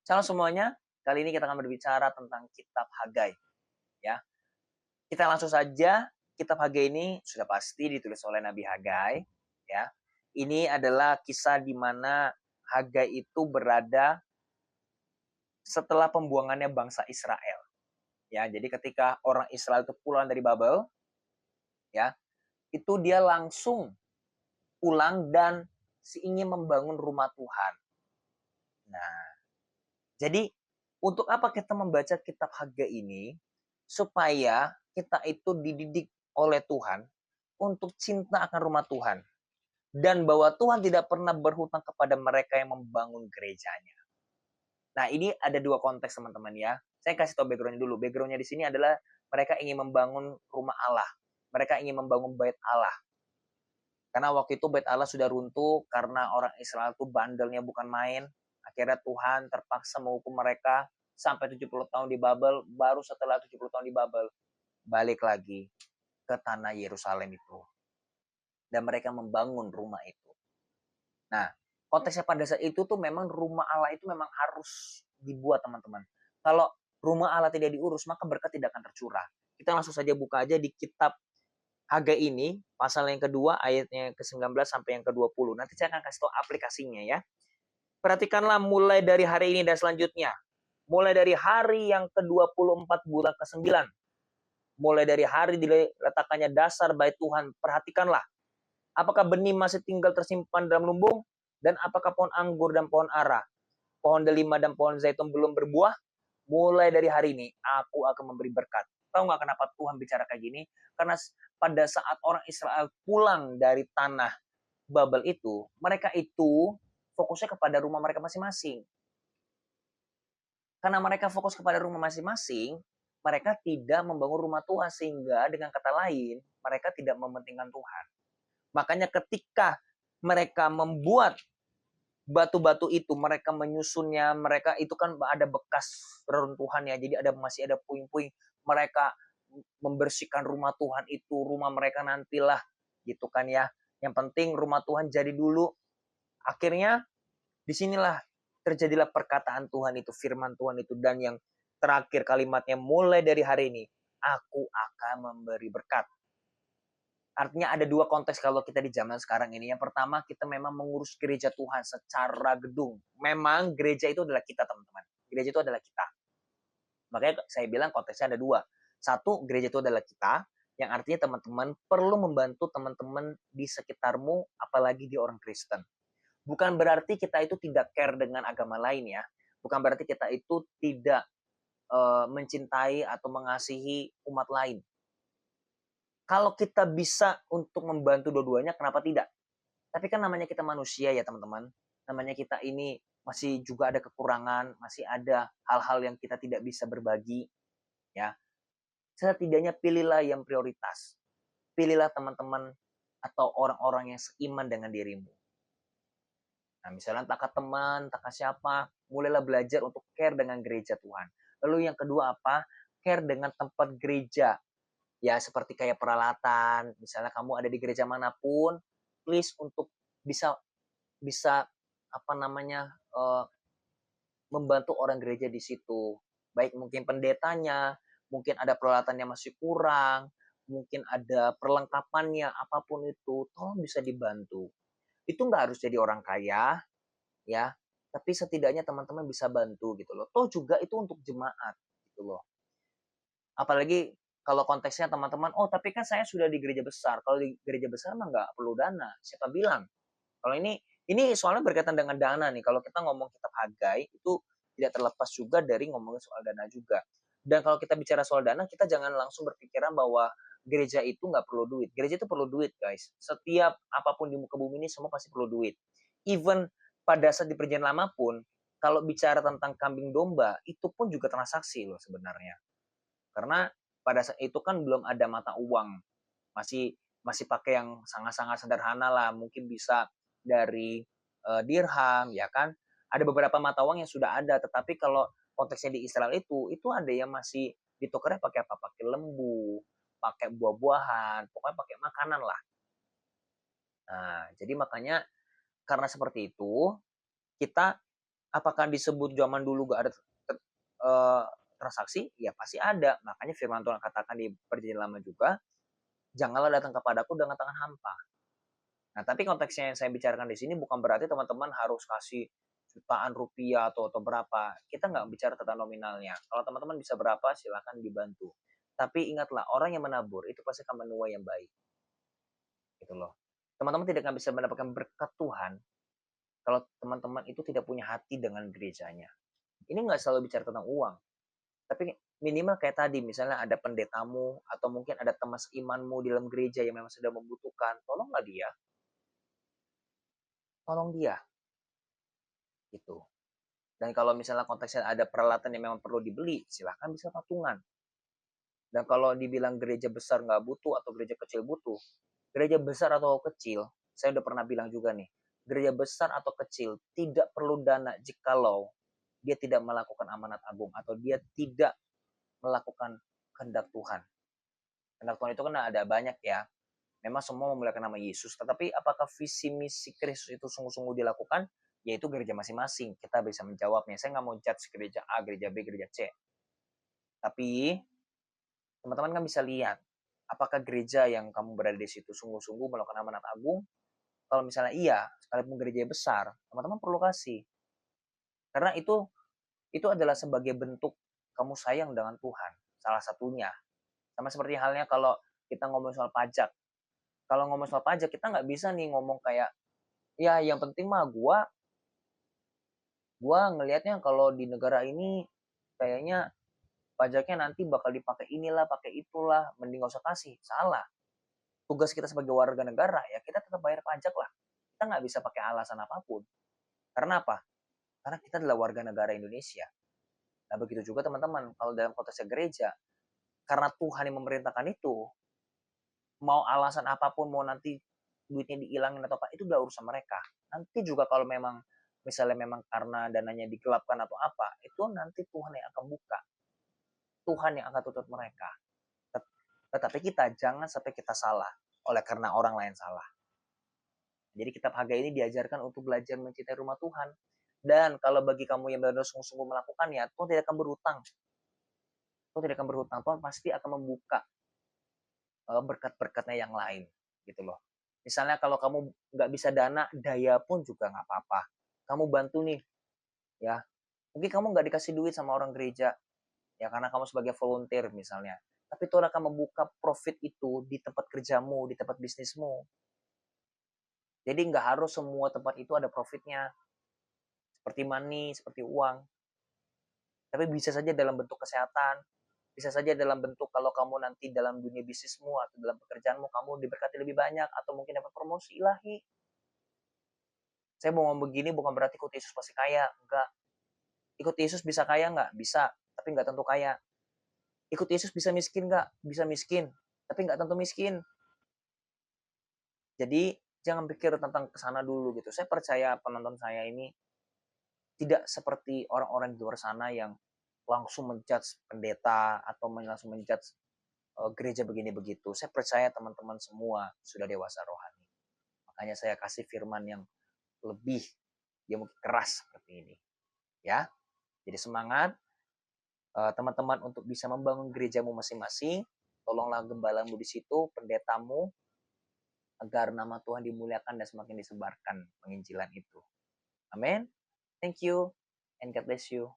Halo semuanya, kali ini kita akan berbicara tentang kitab Hagai. Ya, kita langsung saja. Kitab Hagai ini sudah pasti ditulis oleh Nabi Hagai. Ya, ini adalah kisah di mana Hagai itu berada setelah pembuangannya bangsa Israel. Ya, jadi ketika orang Israel itu pulang dari Babel, ya, itu dia langsung pulang dan ingin membangun rumah Tuhan. Nah, jadi untuk apa kita membaca kitab Hagai ini? Supaya kita itu dididik oleh Tuhan untuk cinta akan rumah Tuhan. Dan bahwa Tuhan tidak pernah berhutang kepada mereka yang membangun gerejanya. Nah, ini ada dua konteks teman-teman ya. Saya kasih tahu background-nya dulu. Background-nya di sini adalah mereka ingin membangun rumah Allah. Mereka ingin membangun bait Allah. Karena waktu itu bait Allah sudah runtuh karena orang Israel itu bandelnya bukan main. Akhirnya Tuhan terpaksa menghukum mereka sampai 70 tahun di Babel. Baru setelah 70 tahun di Babel, balik lagi ke tanah Yerusalem itu. Dan mereka membangun rumah itu. Nah, konteksnya pada saat itu tuh memang rumah Allah itu memang harus dibuat teman-teman. Kalau rumah Allah tidak diurus, maka berkat tidak akan tercurah. Kita langsung saja buka aja di kitab Hagai ini, pasal yang kedua, ayatnya ke-19 sampai yang ke-20. Nanti saya akan kasih tahu aplikasinya ya. Perhatikanlah mulai dari hari ini dan selanjutnya. Mulai dari hari yang ke-24 bulan ke-9. Mulai dari hari diletakkannya dasar bait Tuhan. Perhatikanlah. Apakah benih masih tinggal tersimpan dalam lumbung? Dan apakah pohon anggur dan pohon ara, pohon delima dan pohon zaitun belum berbuah? Mulai dari hari ini, aku akan memberi berkat. Tahu nggak kenapa Tuhan bicara kayak gini? Karena pada saat orang Israel pulang dari tanah Babel itu, mereka itu fokusnya kepada rumah mereka masing-masing. Karena mereka fokus kepada rumah masing-masing, mereka tidak membangun rumah Tuhan. Sehingga dengan kata lain, mereka tidak mementingkan Tuhan. Makanya ketika mereka membuat batu-batu itu, mereka menyusunnya, mereka itu kan ada bekas reruntuhan ya, jadi masih ada puing-puing. Mereka membersihkan rumah Tuhan itu, rumah mereka nantilah gitu kan ya. Yang penting rumah Tuhan jadi dulu. Akhirnya disinilah terjadilah perkataan Tuhan itu, firman Tuhan itu. Dan yang terakhir kalimatnya, mulai dari hari ini aku akan memberi berkat. Artinya ada dua konteks kalau kita di zaman sekarang ini. Yang pertama, kita memang mengurus gereja Tuhan secara gedung. Memang gereja itu adalah kita, teman-teman. Gereja itu adalah kita. Makanya saya bilang konteksnya ada dua. Satu, gereja itu adalah kita, yang artinya teman-teman perlu membantu teman-teman di sekitarmu, apalagi di orang Kristen. Bukan berarti kita itu tidak care dengan agama lain ya. Bukan berarti kita itu tidak mencintai atau mengasihi umat lain. Kalau kita bisa untuk membantu dua-duanya, kenapa tidak? Tapi kan namanya kita manusia ya teman-teman. Namanya kita ini masih juga ada kekurangan, masih ada hal-hal yang kita tidak bisa berbagi. Ya, setidaknya pilihlah yang prioritas. Pilihlah teman-teman atau orang-orang yang seiman dengan dirimu. Nah, misalnya takkan teman, takkan siapa, mulailah belajar untuk care dengan gereja Tuhan. Lalu yang kedua apa? Care dengan tempat gereja. Ya seperti kayak peralatan, misalnya kamu ada di gereja manapun, please untuk bisa bisa apa namanya membantu orang gereja di situ. Baik mungkin pendetanya, mungkin ada peralatannya masih kurang, mungkin ada perlengkapannya, apapun itu, tolong bisa dibantu. Itu nggak harus jadi orang kaya, ya, tapi setidaknya teman-teman bisa bantu gitu loh. Toh juga itu untuk jemaat gitu loh. Apalagi kalau konteksnya teman-teman, oh tapi kan saya sudah di gereja besar. Kalau di gereja besar mah nggak perlu dana. Siapa bilang? Kalau ini soalnya berkaitan dengan dana nih. Kalau kita ngomong kitab Hagai itu tidak terlepas juga dari ngomongin soal dana juga. Dan kalau kita bicara soal dana, kita jangan langsung berpikiran bahwa gereja itu nggak perlu duit. Gereja itu perlu duit, guys. Setiap apapun di muka bumi ini semua pasti perlu duit. Even pada saat di perjanjian lama pun, kalau bicara tentang kambing domba, itu pun juga transaksi loh sebenarnya. Karena pada saat itu kan belum ada mata uang. Masih masih pakai yang sangat-sangat sederhana lah, mungkin bisa dari dirham ya kan. Ada beberapa mata uang yang sudah ada, tetapi kalau konteksnya di Israel itu ada yang masih ditukarnya pakai apa? Pakai lembu, pakai buah-buahan, pokoknya pakai makanan lah. Nah, jadi makanya karena seperti itu, kita Apakah disebut zaman dulu gak ada eh, transaksi? Ya pasti ada. Makanya firman Tuhan katakan di Perjanjian Lama juga, janganlah datang kepadaku dengan tangan hampa. Nah, tapi konteksnya yang saya bicarakan di sini bukan berarti teman-teman harus kasih jutaan rupiah atau berapa. Kita nggak bicara tentang nominalnya. Kalau teman-teman bisa berapa, silakan dibantu. Tapi ingatlah, orang yang menabur itu pasti akan menuai yang baik. Gitu loh. Teman-teman tidak akan bisa mendapatkan berkat Tuhan kalau teman-teman itu tidak punya hati dengan gerejanya. Ini nggak selalu bicara tentang uang. Tapi minimal kayak tadi, misalnya ada pendetamu atau mungkin ada teman seimanmu di dalam gereja yang memang sedang membutuhkan, tolonglah dia. Tolong dia. Gitu. Dan kalau misalnya konteksnya ada peralatan yang memang perlu dibeli, silahkan bisa patungan. Dan kalau dibilang gereja besar nggak butuh atau gereja kecil butuh, gereja besar atau kecil, saya udah pernah bilang juga nih, gereja besar atau kecil tidak perlu dana jikalau dia tidak melakukan amanat agung atau dia tidak melakukan kehendak Tuhan. Kehendak Tuhan itu kan ada banyak ya. Memang semua memuliakan nama Yesus, tetapi apakah visi misi Kristus itu sungguh-sungguh dilakukan? Yaitu gereja masing-masing. Kita bisa menjawabnya. Saya nggak mau judge gereja A, gereja B, gereja C. Tapi teman-teman kan bisa lihat apakah gereja yang kamu berada di situ sungguh-sungguh melakukan amanat agung. Kalau misalnya iya, sekalipun gereja besar, teman-teman perlu kasih. Karena itu adalah sebagai bentuk kamu sayang dengan Tuhan. Salah satunya. Sama seperti halnya kalau kita ngomong soal pajak. Kalau ngomong soal pajak, kita nggak bisa nih ngomong kayak, ya yang penting mah gua ngelihatnya kalau di negara ini kayaknya pajaknya nanti bakal dipakai inilah, pakai itulah, mending gak usah kasih. Salah. Tugas kita sebagai warga negara ya kita tetap bayar pajak lah. Kita nggak bisa pakai alasan apapun. Karena apa? Karena kita adalah warga negara Indonesia. Nah begitu juga teman-teman, kalau dalam konteks gereja, karena Tuhan yang memerintahkan itu, mau alasan apapun, mau nanti duitnya dihilangin atau apa, itu udah urusan mereka. Nanti juga kalau memang misalnya memang karena dananya digelapkan atau apa, itu nanti Tuhan yang akan buka. Tuhan yang akan tutup mereka. Tetapi kita jangan sampai kita salah oleh karena orang lain salah. Jadi kitab Hagai ini diajarkan untuk belajar mencintai rumah Tuhan. Dan kalau bagi kamu yang benar-benar sungguh-sungguh melakukannya, Tuhan tidak akan berhutang. Tuhan tidak akan berhutang. Tuhan pasti akan membuka berkat-berkatnya yang lain. Gitu loh. Misalnya kalau kamu nggak bisa dana, daya pun juga nggak apa-apa. Kamu bantu nih, ya. Mungkin kamu nggak dikasih duit sama orang gereja, ya karena kamu sebagai volunteer misalnya. Tapi Tuhan akan membuka profit itu di tempat kerjamu, di tempat bisnismu. Jadi nggak harus semua tempat itu ada profitnya. Seperti money, seperti uang. Tapi bisa saja dalam bentuk kesehatan, bisa saja dalam bentuk kalau kamu nanti dalam dunia bisnismu atau dalam pekerjaanmu kamu diberkati lebih banyak atau mungkin dapat promosi ilahi. Saya mau ngomong begini bukan berarti ikut Yesus pasti kaya, enggak. Ikut Yesus bisa kaya enggak? Bisa, tapi enggak tentu kaya. Ikut Yesus bisa miskin enggak? Bisa miskin, tapi enggak tentu miskin. Jadi jangan pikir tentang kesana dulu gitu. Saya percaya penonton saya ini tidak seperti orang-orang di luar sana yang langsung menjudge pendeta atau langsung menjudge gereja begini begitu. Saya percaya teman-teman semua sudah dewasa rohani. Makanya saya kasih firman yang lebih dia mungkin keras seperti ini. Ya. Jadi semangat teman-teman untuk bisa membangun gerejamu masing-masing. Tolonglah gembalamu di situ, pendetamu agar nama Tuhan dimuliakan dan semakin disebarkan penginjilan itu. Amin. Thank you and God bless you.